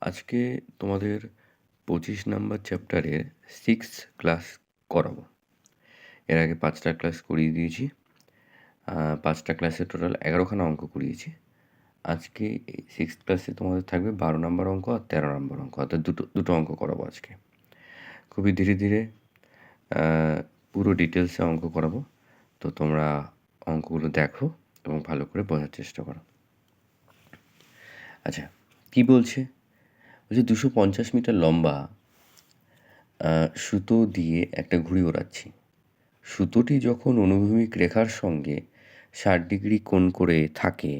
আজকে তোমাদের 25 নাম্বার চ্যাপ্টারের 6th ক্লাস করাবো। এর আগে 5টা ক্লাস করিয়ে দিয়েছি। 5টা ক্লাসে টোটাল 11খানা অঙ্ক করিয়েছি। আজকে এই 6th ক্লাসে তোমাদের থাকবে 12 নাম্বার অঙ্ক আর 13 নাম্বার অঙ্ক, অর্থাৎ দুটো অঙ্ক করাবো আজকে। খুবই ধীরে ধীরে পুরো ডিটেলসে অঙ্ক করাবো, তো তোমরা অঙ্কগুলো দেখো এবং ভালো করে বোঝার চেষ্টা করো। আচ্ছা, কি বলছে? 250 মিটার লম্বা সুতো দিয়ে একটা ঘুড়ি ওড়াচ্ছি। সুতোটি যখন অনুভূমিক রেখার সঙ্গে 60 ডিগ্রি কোণ করে থাকে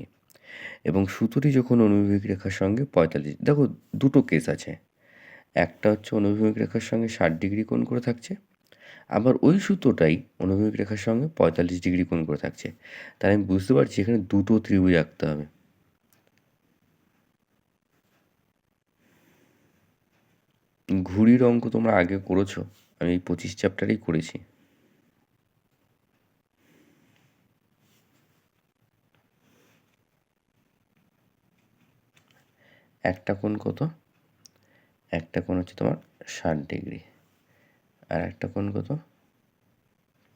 এবং সুতোটি যখন অনুভূমিক রেখার সঙ্গে 45, দেখো দুটো কেস আছে। একটা হচ্ছে অনুভূমিক রেখার সঙ্গে 60 ডিগ্রি কোণ করে থাকছে, আবার ওই সুতোটাই অনুভূমিক রেখার সঙ্গে 45 ডিগ্রি কোণ করে থাকছে। তাই আমি বুঝতে পারছি এখানে দুটো ত্রিভুজ আঁকতে হবে। ঘুড়ির অঙ্ক তোমরা আগে করেছো, আমি এই 25 চ্যাপ্টারেই করেছি। একটা কোণ কত? একটা কোণ হচ্ছে তোমার 60 ডিগ্রি, আর একটা কোণ কত?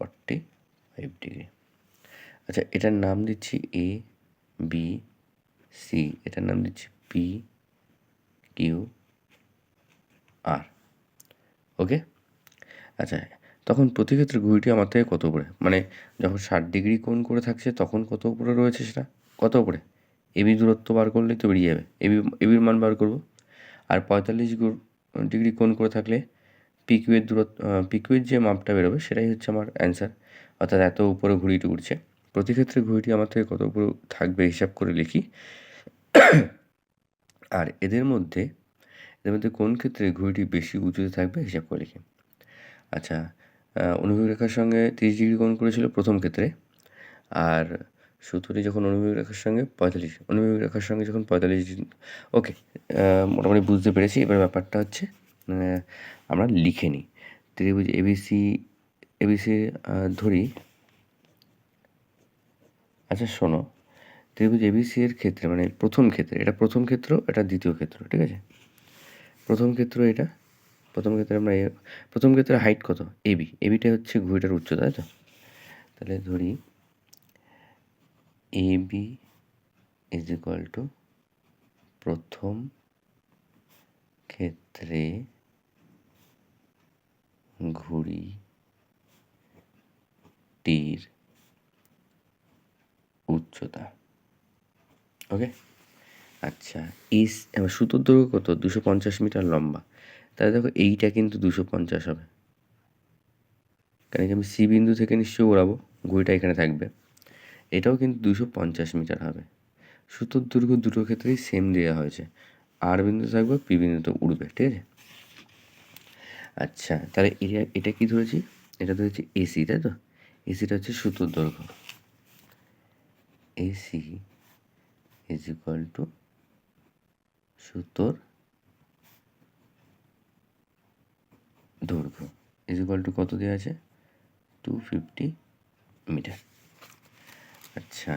45 ডিগ্রি। আচ্ছা, এটার নাম দিচ্ছি এ, বি, সি, এটার নাম দিচ্ছি পি, কিউ, আর। ওকে? আচ্ছা, তখন প্রতি ক্ষেত্রে ঘুড়িটি আমার থেকে কত উপরে, মানে যখন 60 ডিগ্রি কোণ করে থাকছে তখন কত উপরে রয়েছে, সেটা কত উপরে? এবি দূরত্ব বার করলেই তো বেরিয়ে যাবে। এবির মান বার করবো। আর 45 ডিগ্রি কোণ করে থাকলে পিকিউয়ের যে মাপটা বেরোবে সেটাই হচ্ছে আমার অ্যান্সার, অর্থাৎ এত উপরে ঘুড়িটি উঠছে। প্রতি ক্ষেত্রে ঘুড়িটি আমার থেকে কত উপরে থাকবে হিসাব করে লিখি। আর এদের মধ্যে কোন ক্ষেত্রে ঘুড়িটি বেশি উঁচুতে থাকবে হিসাব করে লিখি। আচ্ছা, অনুভূমিক রেখার সঙ্গে 30 ডিগ্রি কোণ করেছিল প্রথম ক্ষেত্রে, আর সুতোটি যখন অনুভূমিক রেখার সঙ্গে 45, অনুভূমিক রেখার সঙ্গে যখন 45 ডিগ্রি। ওকে, মোটামুটি বুঝতে পেরেছি। এবার ব্যাপারটা হচ্ছে আমরা লিখে নিই। ত্রিভুজ এবিসি ধরি। আচ্ছা শোনো, ত্রিভুজ এবিসি এর ক্ষেত্রে, মানে প্রথম ক্ষেত্রে, এটা প্রথম ক্ষেত্র, এটা দ্বিতীয় ক্ষেত্র, ঠিক আছে? প্রথম ক্ষেত্র এটা, প্রথম ক্ষেত্রে আমরা প্রথম ক্ষেত্রে হাইট কত? এবিটা হচ্ছে ঘুড়িটার উচ্চতা, তাই তো? তাহলে ধরি এবি ইজ ইকুয়াল টু প্রথম ক্ষেত্রে ঘুড়িটির উচ্চতা। ওকে, আচ্ছা, এবার সুতোর দৈর্ঘ্য কত? 250 মিটার লম্বা। তাহলে দেখো এইটা কিন্তু 250 হবে, কারণ আমি সি বিন্দু থেকে নিশ্চয়ই ওড়াবো, ঘুড়িটা এখানে থাকবে। এটাও কিন্তু 250 মিটার হবে। সুতোর দৈর্ঘ্য দুটো ক্ষেত্রেই সেম দেওয়া হয়েছে, আর বিন্দু থাকবে, পি বিন্দুতে উড়বে, ঠিক আছে? আচ্ছা, তাহলে এটা কি ধরেছি? এটা ধরেছি এসি, তাই তো? এসিটা হচ্ছে সুতোর দৈর্ঘ্য। এসি ইজ ইকুয়াল টু সুতোর দৈর্ঘ্য ইজ ইকুয়াল টু কত দেওয়া আছে? 250 মিটার। আচ্ছা,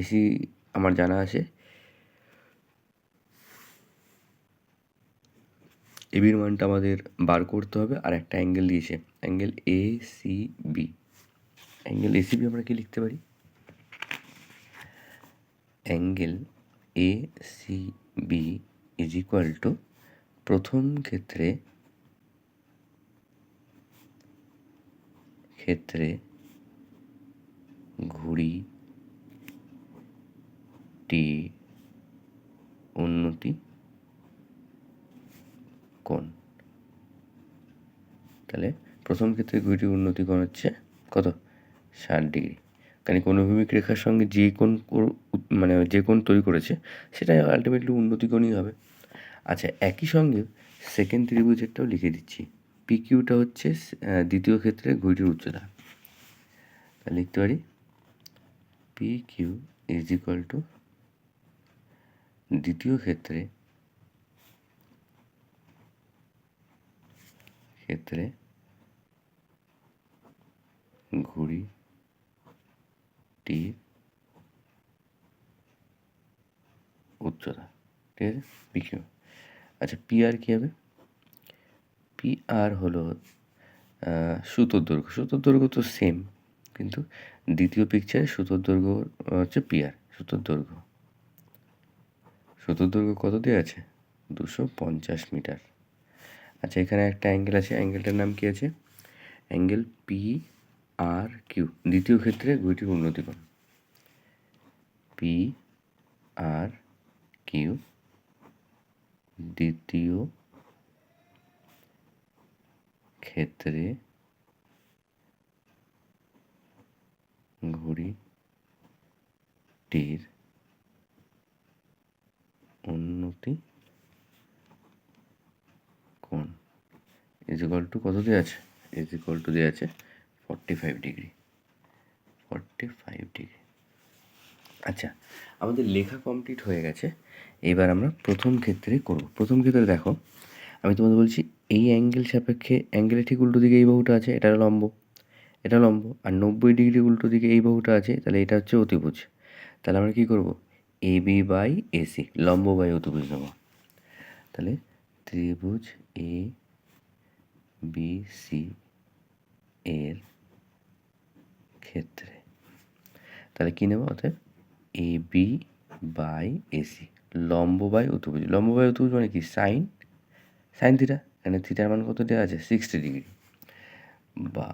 এসি আমার জানা আছে। এবির মানটা আমাদের বার করতে হবে, আর একটা অ্যাঙ্গেল দিয়েছে, অ্যাঙ্গেল এসিবি। অ্যাঙ্গেল এসিবি আমরা কি লিখতে পারি? Angle ACB is equal two প্রথম ক্ষেত্রে ঘুড়িটি উন্নতি কোণ। তাহলে প্রথম ক্ষেত্রে ঘুড়িটির উন্নতি কোণ হচ্ছে কত? 60 ডিগ্রি। কারণ অনুভূমিক রেখার সঙ্গে যে কোণ, মানে যে কোণ তৈরি করেছে সেটা আলটিমেটলি উন্নতি কোণই হবে। আচ্ছা, একই সঙ্গে সেকেন্ড ত্রিভুজেরটাও লিখে দিচ্ছি। পি কিউটা হচ্ছে দ্বিতীয় ক্ষেত্রে ঘুড়িটির উচ্চতা। তাহলে লিখতে পারি P Q is equal to দ্বিতীয় ক্ষেত্রে ঘুড়িটির উচ্চতা। ঠিক আছে, পিকিউ। আচ্ছা, পি আর কী হবে? পি আর হলো সুতোর দৈর্ঘ্য। সুতোর দৈর্ঘ্য তো সেম, কিন্তু দ্বিতীয় পিকচারে সুতোর দৈর্ঘ্য হচ্ছে পি আর, সুতোর দৈর্ঘ্য। সুতোর দৈর্ঘ্য কত দেওয়া আছে? 250 মিটার। আচ্ছা, এখানে একটা অ্যাঙ্গেল আছে, অ্যাঙ্গেলটার নাম কী আছে? Angle P R Q. দ্বিতীয় ক্ষেত্রে ঘড়িটির উন্নতি কোণ। পি আর কিউ দ্বিতীয় ক্ষেত্রে ঘড়িটির উন্নতি কোণ ইজ ইকুয়াল টু কত দেওয়া আছে? ইজ ইকুয়াল টু দেওয়া আছে 45 ডিগ্রি। 45 ডিগ্রি। আচ্ছা, আমাদের লেখা কমপ্লিট হয়ে গেছে। এবার আমরা প্রথম ক্ষেত্রে করব। প্রথম ক্ষেত্রে দেখো, আমি তোমাদের বলছি এই অ্যাঙ্গেল সাপেক্ষে অ্যাঙ্গেলের ঠিক উল্টো দিকে এই বাহুটা আছে, এটা লম্ব, এটা লম্ব, আর 90 ডিগ্রি উল্টো দিকে এই বাহুটা আছে, তাহলে এটা হচ্ছে অতিভুজ। তাহলে আমরা কী করব? এ বি বাই এসি, লম্ব বাই অতিভুজ নেব। তাহলে ত্রিভুজ এ বি সি এর ক্ষেত্রে তাহলে কী নেব? অর্থাৎ এ বি বাই এসি, লম্ব বাই অতিভুজ। লম্ব বাই অতিভুজ মানে কি? Sine theta. এখানে থিটার মান কত দেওয়া আছে? 60 ডিগ্রি। বা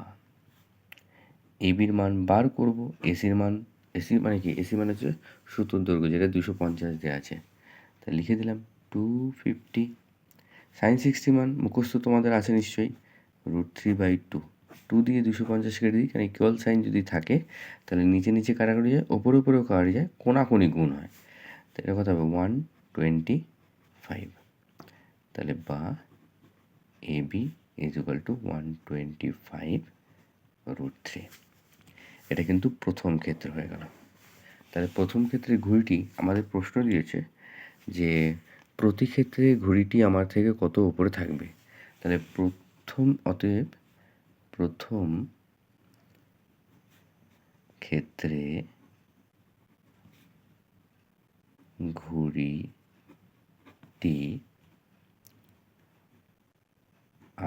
এবির মান বার করব, এসির মান, এসি মানে কি? এসি মানে হচ্ছে সুতোর দৈর্ঘ্য, যেটা 250 দেওয়া আছে। তা লিখে দিলাম 250। সাইন 60 মান মুখস্থ তোমাদের আছে নিশ্চয়ই, √3/2। 2 দিয়ে 250 কেটে দিই, কারণ ইকুয়াল সাইন যদি থাকে তাহলে নিচে নিচে কাটাকাটি যায়, ওপরে উপরেও কাটা যায়, কোনাকুনি গুণ হয়। তো এটা কথা হবে 125। তাহলে বা এ বি ইজ ইকুয়াল টু 125√3। এটা কিন্তু প্রথম ক্ষেত্র হয়ে গেল। তাহলে প্রথম ক্ষেত্রে ঘড়িটি আমাদের প্রশ্ন দিয়েছে যে প্রতি ক্ষেত্রে ঘড়িটি আমার থেকে কত উপরে থাকবে। তাহলে অতএব প্রথম ক্ষেত্রে ঘড়িটি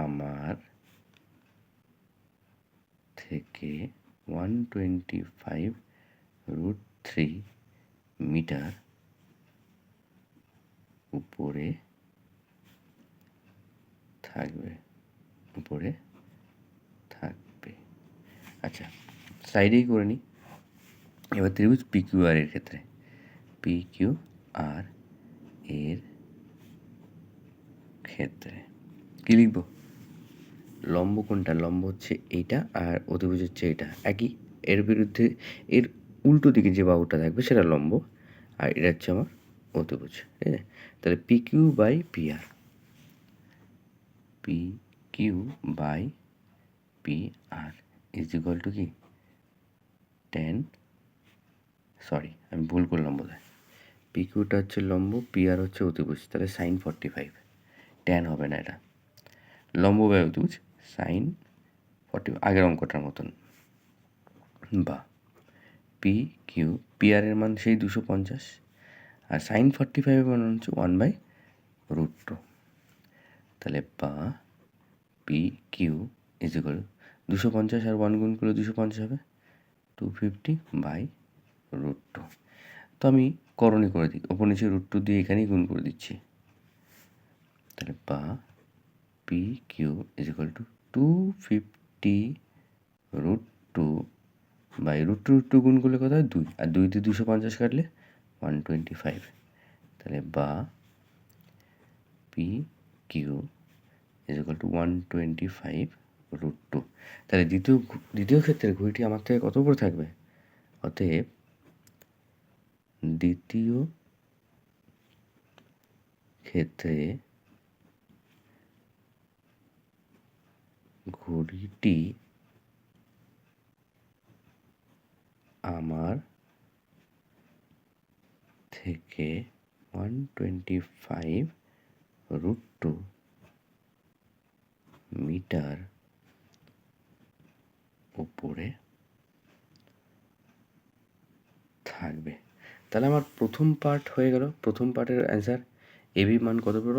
আমার থেকে 125√3 মিটার উপরে থাকবে। আচ্ছা, সাইডেই করে নিই। এবার ত্রিভুজ পি কিউ আর এর ক্ষেত্রে, পি কিউ আর এর ক্ষেত্রে কী লিখব? লম্ব কোনটা? লম্ব হচ্ছে এইটা, আর অতিভুজ হচ্ছে এইটা, একই। এর বিরুদ্ধে এর উল্টো দিকে যে বাহুটা থাকবে সেটা লম্ব, আর এটা হচ্ছে আমার অতিভুজ, ঠিক আছে? তাহলে P Q by P R, P Q by P R is equal to কি? আমি ভুল করলাম বোধহয়। পি কিউটা হচ্ছে লম্ব, পি আর হচ্ছে অতিভুজ, তাহলে সাইন 45। ট্যান হবে না, এটা লম্ব বাই অতিভুজ, সাইন 40, আগের অঙ্কটার মতন। বা পি কিউ, পি আর এর মান সেই 250, আর সাইন 45-এর মান হচ্ছে 1/√2। তাহলে বা পি কিউ ইজ ইকুয়াল 250 আর 1 গুণ করলে 250 হবে, 250/√2। তো আমি করণী করে দিই, ওপর নিচে √2 দিয়ে এখানেই গুণ করে দিচ্ছি। তাহলে বা P Q is equal to 250√2/√2 গুণ করলে কত হয়? 2, আর 2 দিয়ে 250 কাটলে 125। তাহলে বা P Q is equal to 125√2। তাহলে দ্বিতীয় ক্ষেত্রে ঘড়িটি আমার থেকে কত উপরে থাকবে? অতএব দ্বিতীয় ক্ষেত্রে ঘড়িটি আমার থেকে 125√2 মিটার উপরে থাকবে। তাহলে আমার প্রথম পার্ট হয়ে গেল, প্রথম পার্টের অ্যান্সার। এবির মান কত পেল?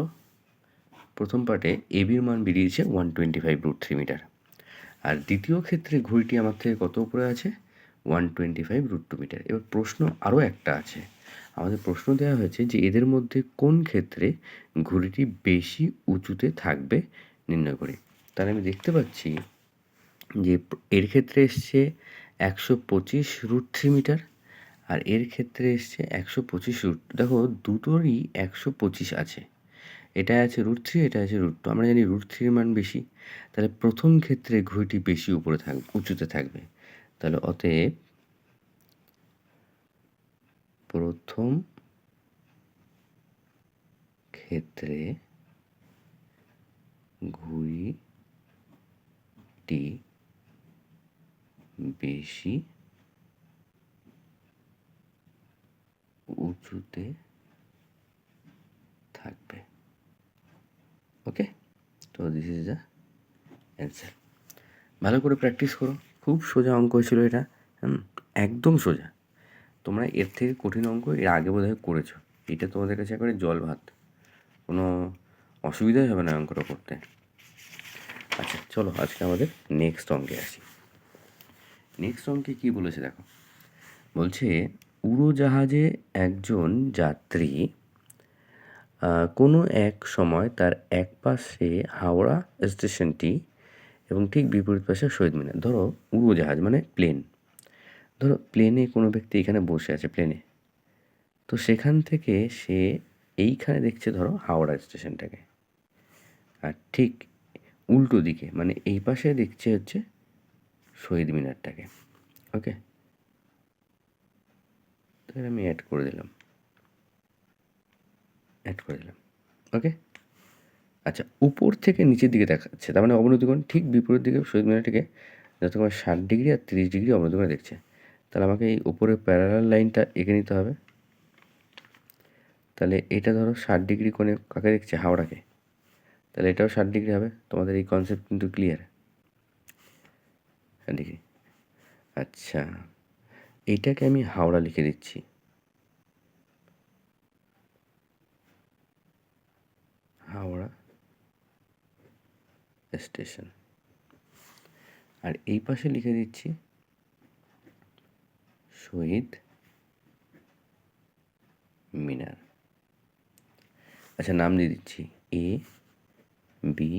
প্রথম পার্টে এবির মান বেরিয়েছে 125√3 মিটার, আর দ্বিতীয় ক্ষেত্রে ঘড়িটি আমার থেকে কত উপরে আছে? 125√2 মিটার। এবার প্রশ্ন আরও একটা আছে, আমাদের প্রশ্ন দেওয়া হয়েছে যে এদের মধ্যে কোন ক্ষেত্রে ঘড়িটি বেশি উঁচুতে থাকবে নির্ণয় করি। তাহলে আমি দেখতে পাচ্ছি যে এর ক্ষেত্রে এসছে 125√3 মিটার, আর এর ক্ষেত্রে এসছে 125 দেখো দুটোরই 125 আছে, এটা আছে √3, এটা আছে √2। আমরা জানি √3 মান বেশি, তাহলে প্রথম ক্ষেত্রে ঘড়িটি বেশি উপরে থাকবে, উঁচুতে থাকবে। তাহলে অতএব প্রথম ক্ষেত্রে ঘড়িটি বেশি উঁচুতে থাকবে। ওকে, তো দিস ইজ দ্য অ্যান্সার। ভালো করে প্র্যাকটিস করো, খুব সোজা অঙ্ক ছিল এটা, একদম সোজা। তোমরা এর থেকে কঠিন অঙ্ক এর আগে বোধহয় করেছো, এটা তোমাদের কাছে একেবারে জল ভাত, কোনো অসুবিধাই হবে না অঙ্কটা করতে। আচ্ছা চলো আজকে আমাদের নেক্সট অঙ্কে আসি। নেক্সট অঙ্কে কী বলেছে দেখো, বলছে উড়োজাহাজে একজন যাত্রী কোনো এক সময় তার এক পাশে হাওড়া স্টেশনটি এবং ঠিক বিপরীত পাশে শহীদ মিনার। ধরো উড়োজাহাজ মানে প্লেন, ধরো প্লেনে কোনো ব্যক্তি এখানে বসে আছে প্লেনে, তো সেখান থেকে সে এইখানে দেখছে ধরো হাওড়া স্টেশনটাকে, আর ঠিক উল্টো দিকে মানে এই পাশে দেখছে হচ্ছে শহীদ মিনারটাকে। ওকে, তাহলে আমি অ্যাড করে দিলাম। ওকে, আচ্ছা উপর থেকে নিচের দিকে দেখাচ্ছে, তার মানে অবনতি কোণ ঠিক বিপরীত দিকে শহীদ মিনারটিকে যত তোমার 60 ডিগ্রি আর 30 ডিগ্রি অবনতি কোণে দেখছে। তাহলে আমাকে এই উপরে প্যারালাল লাইনটা এঁকে নিতে হবে। তাহলে এটা ধরো 60 ডিগ্রি কোণে কাকে দেখছে? হাওড়াকে। তাহলে এটাও 60 ডিগ্রি হবে। তোমাদের এই কনসেপ্ট কিন্তু ক্লিয়ার? 60 ডিগ্রি। আচ্ছা এইটাকে আমি হাওড়া লিখে দিচ্ছি, হাওড়া স্টেশন। আর এই পাশে লিখে দিচ্ছি শহীদ মিনার। আচ্ছা নাম দিয়ে দিচ্ছি এ বি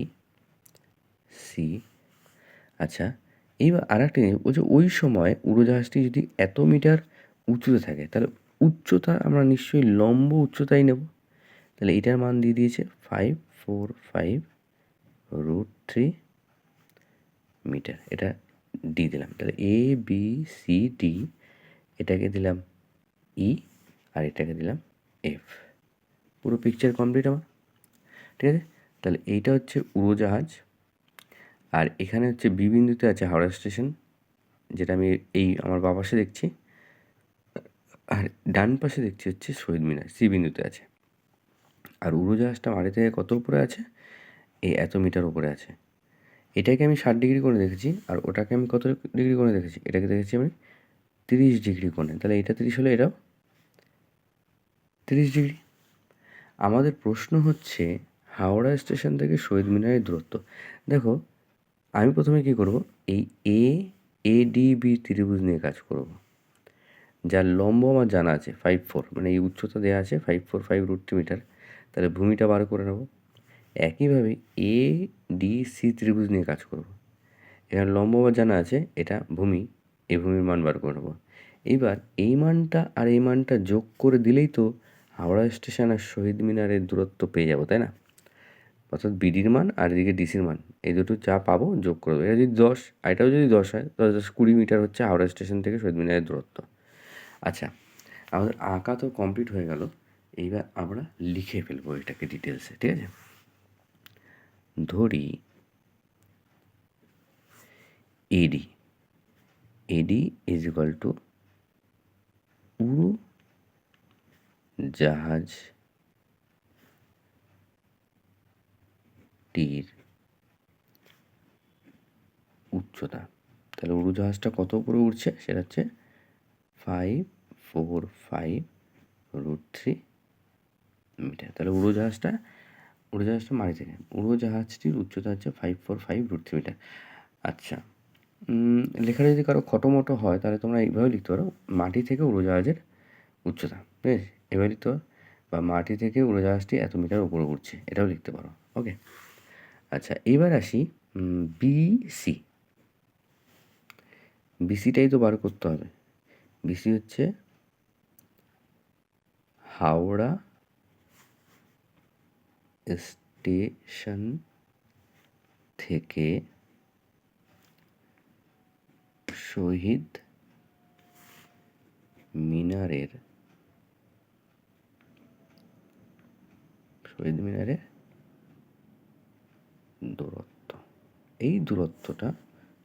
সি। আচ্ছা এইবার আর একটা জিনিস বলছে, ওই সময় উড়োজাহাজটি যদি এত মিটার উঁচুতে থাকে তাহলে উচ্চতা আমরা নিশ্চয়ই লম্ব উচ্চতাই নেব। তাহলে এটার মান দিয়ে দিয়েছে 545√3 মিটার, এটা ডি দিলাম। তাহলে এ বি সি ডি, এটাকে দিলাম ই আর এটাকে দিলাম এফ। পুরো পিকচার কমপ্লিট আমার, ঠিক আছে। তাহলে এইটা হচ্ছে উড়োজাহাজ, আর এখানে হচ্ছে বি বিন্দুতে আছে হাওড়া স্টেশন, যেটা আমি এই আমার বাঁ পাশে দেখছি, আর ডান পাশে দেখছি হচ্ছে শহীদ মিনার, সি বিন্দুতে আছে। আর উড়োজাহাজটা মাটি থেকে কত উপরে আছে? এই এত মিটার উপরে আছে। এটাকে আমি 60 ডিগ্রি কোণে দেখেছি, আর ওটাকে আমি কত ডিগ্রি কোণে দেখেছি? এটাকে দেখেছি আমি 30 ডিগ্রি কোণে। তাহলে এটা 30 হলে এটাও 30 ডিগ্রি। আমাদের প্রশ্ন হচ্ছে হাওড়া স্টেশন থেকে শহীদ মিনারের দূরত্ব। দেখো আমি প্রথমে কী করব, এই এডিবি ত্রিভুজ নিয়ে কাজ করব, যার লম্ব আমার জানা আছে 54, মানে এই উচ্চতা দেওয়া আছে 545√3 মিটার। তাহলে ভূমিটা বার করে নেব। একইভাবে এডিসি ত্রিভুজ নিয়ে কাজ করব, এখানে লম্ব আমার জানা আছে, এটা ভূমি, এই ভূমির মান বার করে নেব। এইবার এই মানটা আর এই মানটা যোগ করে দিলেই তো হাওড়া স্টেশন আর শহীদ মিনারের দূরত্ব পেয়ে যাবো, তাই না? অর্থাৎ বিডির মান আর এদিকে ডিসির মান, এই দুটো যা পাবো যোগ করে দেবো। এটা যদি 10 আর এটাও যদি 10 হয়, 10 মিটার হচ্ছে হাওড়া স্টেশন থেকে শহীদ মিনারের দূরত্ব। আচ্ছা আমাদের আঁকা তো কমপ্লিট হয়ে গেল, এইবার আমরা লিখে ফেলবো এটাকে ডিটেলসে, ঠিক আছে। ধরি এডি, এডি ইজ ইকুয়াল টু উড়োজাহাজটির উচ্চতা। তাহলে উড়োজাহাজটা কত উপরে উঠছে? সেটা হচ্ছে 545√3 মিটার। তাহলে উড়োজাহাজটা মাটি থেকে, উড়োজাহাজটির উচ্চতা হচ্ছে 545 √3 মিটার। আচ্ছা, লেখাটা যদি কারো খটোমটো হয় তাহলে তোমরা এইভাবে লিখতে পারো, মাটি থেকে উড়োজাহাজের উচ্চতা, ঠিক আছে? এভাবে লিখতে পারো, বা মাটি থেকে উড়োজাহাজটি এত মিটার উপরে উঠছে, এটাও লিখতে পারো। ওকে, আচ্ছা এবার আসি বিসি। বিসিটাই তো বার করতে হবে। বিসি হচ্ছে হাওড়া স্টেশন থেকে শহীদ মিনারের দূরত্ব। এই দূরত্বটা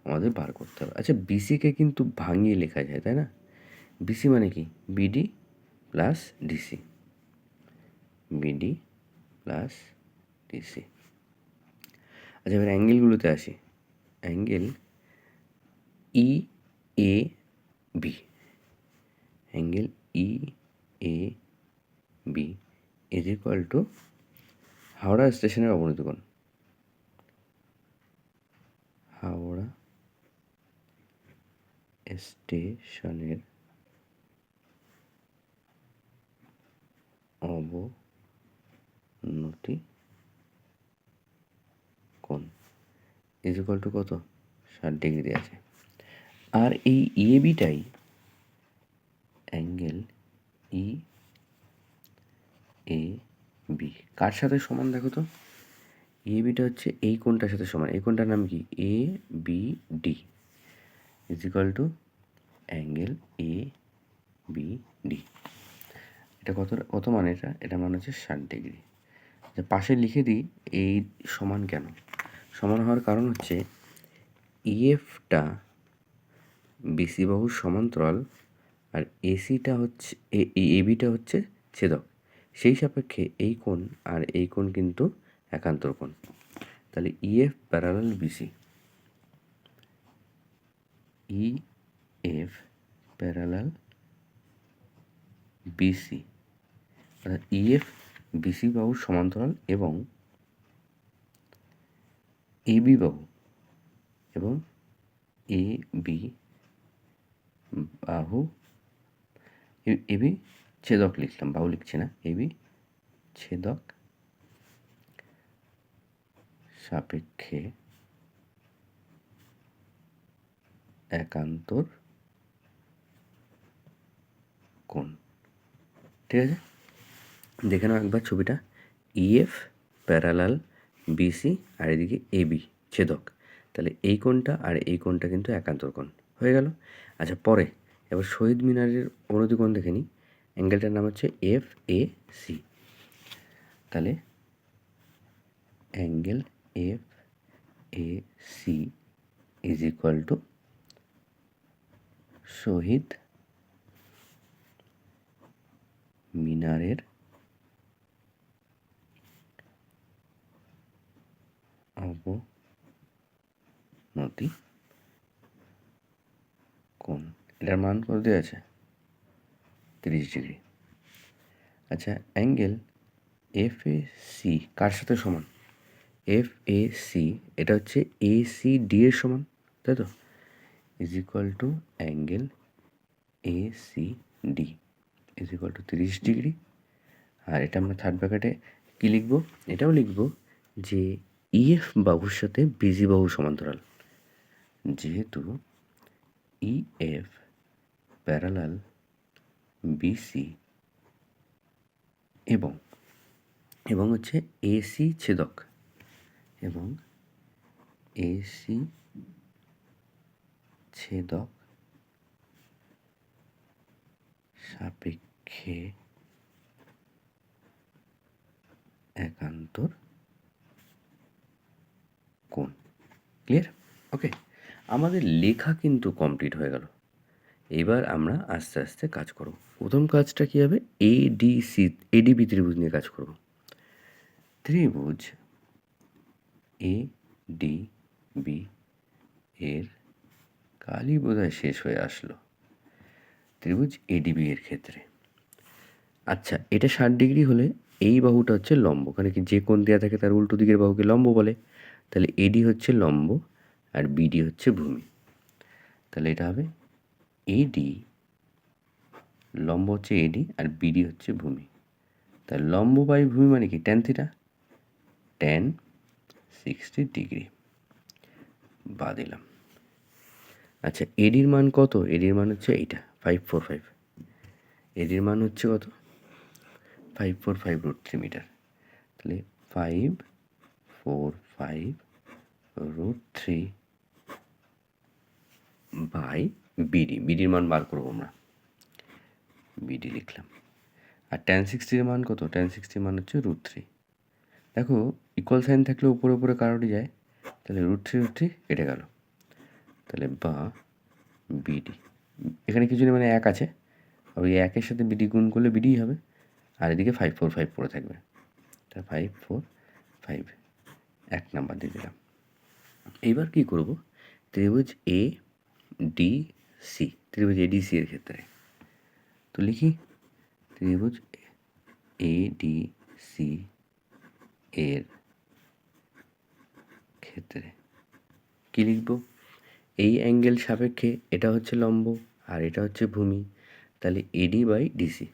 আমাদের বার করতে হবে। আচ্ছা, বিসিকে কিন্তু ভাঙিয়ে লেখা যায়, তাই না? বিসি মানে কি? BD plus DC, BD plus DC. আচ্ছা, এবার অ্যাঙ্গেলগুলোতে আসি। Angle E A B, angle E A B is equal to Howrah স্টেশনের অবনতি কোণ, হাওড়া স্টেশনের অবনতি কোণ ইজ ইকুয়াল টু কত? 60 ডিগ্রি আছে। আর এই এবিটাই অ্যাঙ্গেল ই এ বি কার সাথে সমান দেখো তো? এবিটা হচ্ছে এই কোণটার সাথে সমান। এই কোণটার নাম কি? A B D is equal to angle A B D. এটা কত মান? এটা মান হচ্ছে 60 ডিগ্রি। পাশে লিখে দিই এই সমান কেন? সমান হওয়ার কারণ হচ্ছে ইএফটা বিসি বাহুর সমান্তরাল, আর এসিটা হচ্ছে এবিটা হচ্ছে ছেদক। সেই সাপেক্ষে এই কোণ আর এই কোণ কিন্তু একান্তর কোণ। তাহলে EF parallel BC, EF parallel BC, অর্থাৎ ইএফ বিসি বাহুর সমান্তরাল এবং এবি বাহু, এবং এ বি বাহু, এবি ছেদক লিখলাম, বাহু লিখছি না, এবি ছেদক সাপেক্ষে একান্তর কোণ। ঠিক আছে, দেখে নাও একবার ছবিটা। ইএফ প্যারালাল বিসি আর এদিকে এবি ছেদক, তাহলে এই কোণটা আর এই কোণটা কিন্তু একান্তর কোণ হয়ে গেল। আচ্ছা, পরে এবার শহীদ মিনারের অবনতি কোণ দেখে নিই। অ্যাঙ্গেলটার নাম হচ্ছে এফ এ সি। তাহলে angle F A C is equal to শহীদ মিনারের অবনতি কোণ। এটার মান কত দেওয়া আছে? 30 ডিগ্রি। আচ্ছা, অ্যাঙ্গেল এফ এ সি কার সাথে সমান? এফ এ সি এটা হচ্ছে এ সি ডি এর সমান, তাই তো? Is equal to angle A C D is equal to 30 degree. আর এটা আমরা থার্ড ব্র্যাকেটে কী লিখব? এটাও লিখব যে ইএফ বাহুর সাথে বিজি বাহু সমান্তরাল, যেহেতু ইএফ প্যারালাল বিসি এবং হচ্ছে এসি ছেদক, এবং এসি ছেদক সাপেক্ষে একান্তর কোণ। ক্লিয়ার? ওকে, আমাদের লেখা কিন্তু কমপ্লিট হয়ে গেল। এবার আমরা আস্তে আস্তে কাজ করব। প্রথম কাজটা কী হবে? এডিবি ত্রিভুজ নিয়ে কাজ করব। ত্রিভুজ এডিবি এর কালই বোধহয় শেষ হয়ে আসলো ত্রিভুজ এডিবি এর ক্ষেত্রে। আচ্ছা, এটা 60 ডিগ্রি হলে এই বাহুটা হচ্ছে লম্ব, ওখানে কি যে কোণ দেওয়া থাকে তার উল্টো দিকের বাহুকে লম্ব বলে। তাহলে এডি হচ্ছে লম্ব আর বিডি হচ্ছে ভূমি। তাহলে এটা হবে এডি, লম্ব হচ্ছে এডি আর বিডি হচ্ছে ভূমি। তাহলে লম্ব বাই ভূমি মানে কি ট্যান থিটা, ট্যান 60 ডিগ্রি বা দিলাম। আচ্ছা এডির মান কত? এডির মান হচ্ছে এইটা 545। এডির মান হচ্ছে কত? 545√3 মিটার। তাহলে 545√3 বাই বিডি। বিডির মান বার করবো আমরা, বিডি লিখলাম। আর ট্যান 60-র মান কত? ট্যান 60-র মান হচ্ছে √3। দেখো ইকুয়াল সাইন থাকলে উপরে উপরে কারোটি যায়, তাহলে √3 কেটে গেল। তাহলে বা বিডি, এখানে কিছু নেই মানে এক আছে, ওই একের সাথে বিডি গুণ করলে বিডি হবে, আর এদিকে 545 পড়ে থাকবে। তা 545 এক নাম্বার দিয়ে দিলাম। এইবার কী করব? ত্রিভুজ এ ডি সি, ত্রিভুজ এডিসি এর ক্ষেত্রে তো লিখি ত্রিভুজ এ ডি সি এর ক্ষেত্রে কী লিখব? এই অ্যাঙ্গেল সাপেক্ষে এটা হচ্ছে লম্ব আর এটা হচ্ছে ভূমি, তাহলে AD by DC,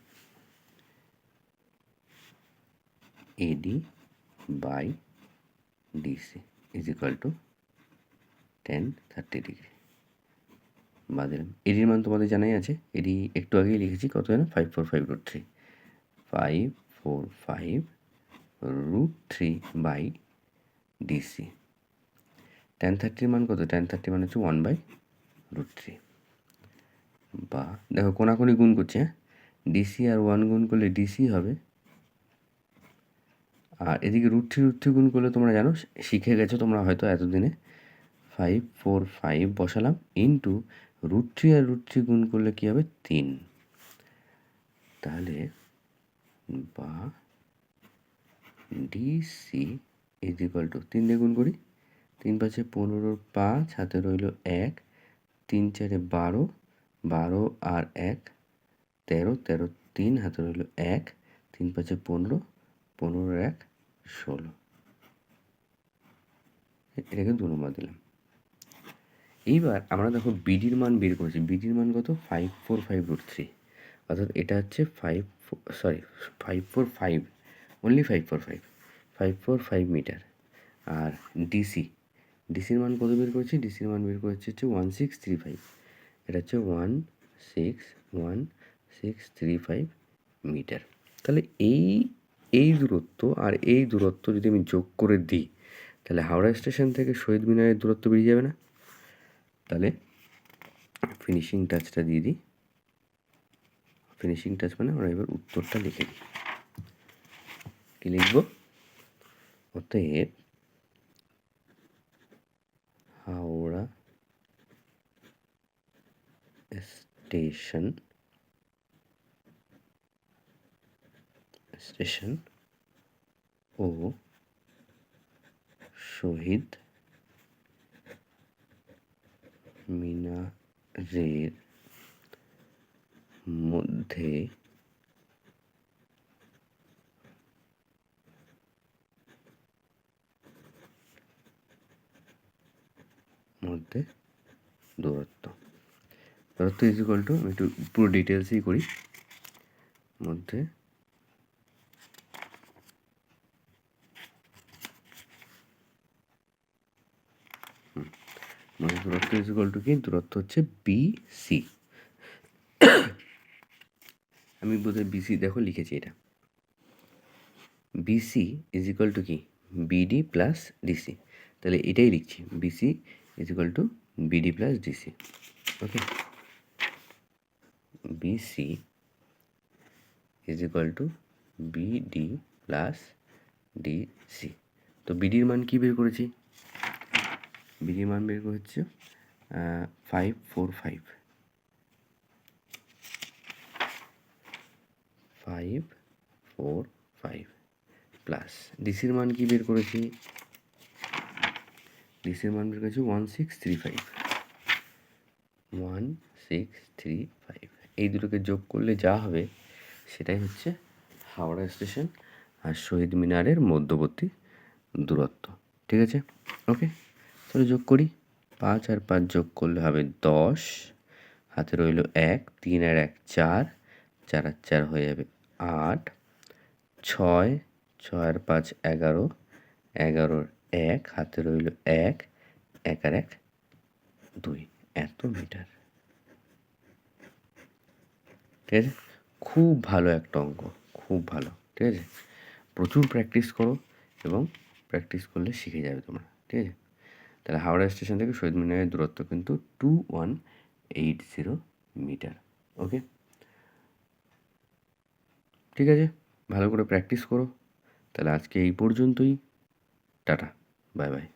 AD by DC is equal to tan 30 degree বা দিলাম। এডির মান তোমাদের জানাই আছে, এডি একটু আগেই লিখেছি, কত যেন 545√3, 545√3 বাই ডিসি। ট্যান 30-র মান কত? ট্যান 30 মান হচ্ছে 1/√3 বা দেখো কোনাকুনি গুণ করছে, হ্যাঁ, ডিসি আর 1 গুণ করলে ডিসি হবে, আর এদিকে √3 গুণ করলে তোমরা জানো, শিখে গেছো তোমরা হয়তো এতদিনে, 545 বসালাম ইন্টু √3 আর √3 গুণ করলে কী হবে? 3। তাহলে বা ডিসি ইজ ইকুয়াল টু 3 দিয়ে গুণ করি, 3 5 15, 5 হাতে রইল 1, 3 4 12, 12 আর 1 13, 13 3 হাতে রইল 1, 3 5 15, 15 1 16। এটাকে 2 নম্বর দিলাম। এইবার আমরা দেখো বিডির মান বের করেছি, বিডির মান কত? 545√3, অর্থাৎ এটা হচ্ছে 545, অনলি 545 মিটার। আর ডিসির মান কত বের করেছি? ডিসির মান বের করেছি হচ্ছে 1635, এটা হচ্ছে 16165 মিটার। তাহলে এই দূরত্ব আর এই দূরত্ব যদি আমি যোগ করে দিই, তাহলে হাওড়া স্টেশন থেকে শহীদ মিনারের দূরত্ব বেরিয়ে যাবে না? তাহলে ফিনিশিং টাচটা দিয়ে দিই। ফিনিশিং টাচ মানে আমরা এবার উত্তরটা লিখে দিই। কী লিখব? অতএব হাওড়া স্টেশন ও শহীদ মিনারের মধ্যে দূরত্ব ইজ ইকুয়াল টু, আমি একটু পুরো ডিটেলসই করি, মধ্যে দূরত্ব ইজ ইকুয়াল টু কি? দূরত্ব হচ্ছে বিসি। আমি বোধহয় বিসি দেখো লিখেছি, এটা বিসি ইজ ইকুয়াল টু কি? BD plus DC. তাহলে এটাই লিখছি, BC is equal to BD plus DC. Okay, BC is equal to BD plus DC. তো বিডির মান কী বের করেছি? বিডির মান বের করেছি 545 প্লাস ডিসির মান কি বের করেছি? ডিসির মান বের করেছি 1635। এই দুটোকে যোগ করলে যা হবে সেটাই হচ্ছে হাওড়া স্টেশন আর শহীদ মিনারের মধ্যবর্তী দূরত্ব। ঠিক আছে? ওকে, তাহলে যোগ করি। 5 আর 5 যোগ করলে হবে 10, হাতে রইল 1, 3 আর 1 4, 4 আর 4 হয়ে যাবে 8, 6, 6 আর 5 11, 11 1, হাতে রইল 1, 1 আর 1 2, এত মিটার। ঠিক আছে? খুব ভালো একটা অঙ্ক, খুব ভালো। ঠিক আছে? প্রচুর প্র্যাকটিস করো এবং প্র্যাকটিস করলে শিখে যাবে তোমরা। ঠিক আছে? তাহলে হাওড়া স্টেশন থেকে শহীদ মিনারের দূরত্ব কিন্তু 2180 মিটার। ওকে, ঠিক আছে, ভালো করে প্র্যাকটিস করো। তাহলে আজকে এই পর্যন্তই। Tata, bye bye.